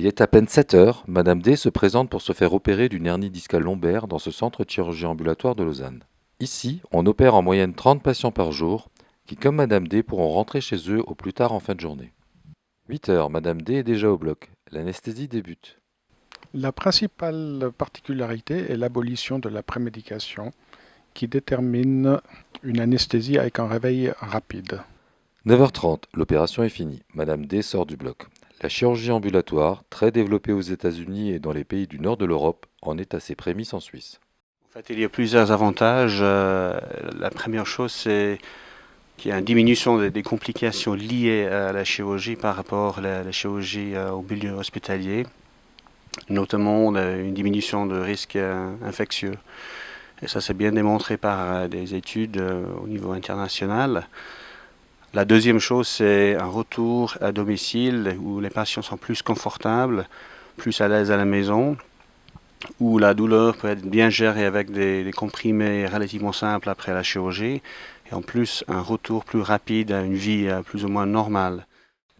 Il est à peine 7 heures, Madame D se présente pour se faire opérer d'une hernie discale lombaire dans ce centre de chirurgie ambulatoire de Lausanne. Ici, on opère en moyenne 30 patients par jour qui, comme Madame D, pourront rentrer chez eux au plus tard en fin de journée. 8 heures, Madame D est déjà au bloc. L'anesthésie débute. La principale particularité est l'abolition de la prémédication qui détermine une anesthésie avec un réveil rapide. 9h30, l'opération est finie. Madame D sort du bloc. La chirurgie ambulatoire, très développée aux États-Unis et dans les pays du nord de l'Europe, en est à ses prémices en Suisse. En fait, il y a plusieurs avantages. La première chose, c'est qu'il y a une diminution des complications liées à la chirurgie par rapport à la chirurgie au milieu hospitalier, notamment une diminution de risques infectieux. Et ça, c'est bien démontré par des études au niveau international. La deuxième chose, c'est un retour à domicile où les patients sont plus confortables, plus à l'aise à la maison, où la douleur peut être bien gérée avec des comprimés relativement simples après la chirurgie, et en plus un retour plus rapide à une vie plus ou moins normale.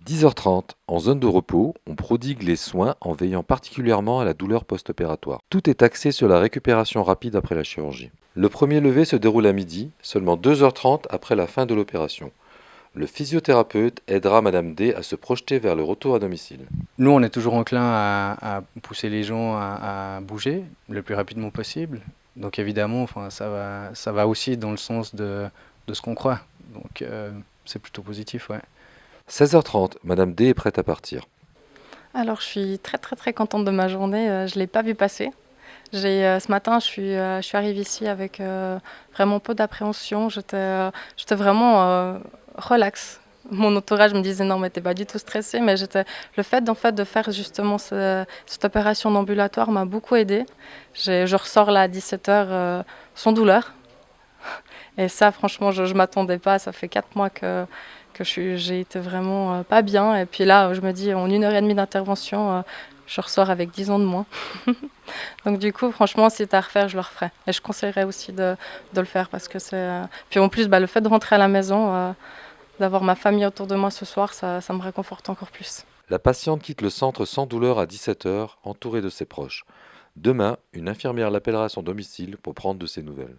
10h30, en zone de repos, on prodigue les soins en veillant particulièrement à la douleur post-opératoire. Tout est axé sur la récupération rapide après la chirurgie. Le premier lever se déroule à midi, seulement 2h30 après la fin de l'opération. Le physiothérapeute aidera Madame D à se projeter vers le retour à domicile. Nous, on est toujours enclin à pousser les gens à bouger le plus rapidement possible. Donc évidemment, enfin, ça va aussi dans le sens de ce qu'on croit. Donc c'est plutôt positif, ouais. 16h30, Madame D est prête à partir. Alors, je suis très très très contente de ma journée. Je ne l'ai pas vue passer. Ce matin, je suis arrivée ici avec vraiment peu d'appréhension. J'étais vraiment relax. Mon entourage me disait non, mais t'es pas du tout stressée. Mais le fait, en fait de faire justement cette opération d'ambulatoire m'a beaucoup aidée. Je ressors là à 17h sans douleur. Et ça, franchement, je ne m'attendais pas. Ça fait 4 mois que j'ai été vraiment pas bien. Et puis là, je me dis, en 1h30 d'intervention, je ressors avec 10 ans de moins. Donc du coup, franchement, si c'était à refaire, je le referais. Et je conseillerais aussi de le faire parce que c'est... Puis en plus, le fait de rentrer à la maison, d'avoir ma famille autour de moi ce soir, ça me réconforte encore plus. La patiente quitte le centre sans douleur à 17h, entourée de ses proches. Demain, une infirmière l'appellera à son domicile pour prendre de ses nouvelles.